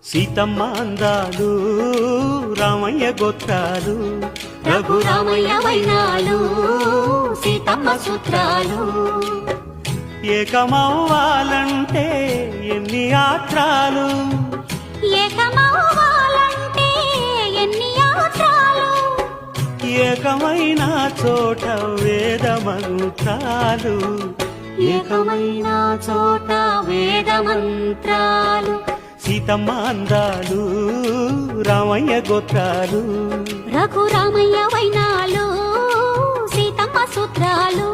సీతమ్మ అందాలు రామయ్య గోత్రాలు రఘురామయ్య వైనాలు సీతమ్మ సూత్రాలు ఏకమవ్వాలంటే ఎన్ని యాత్రాలు ఏకమవ్వాలంటే ఎన్ని యాత్రాలు ఏకమైన చోట వేద మంత్రాలు ఏకమైన చోట వేద మంత్రాలు సీతమ్మ అందాలు రామయ్య గోత్రాలు రఘురామయ్య వైనాలు సీతమ్మ సూత్రాలు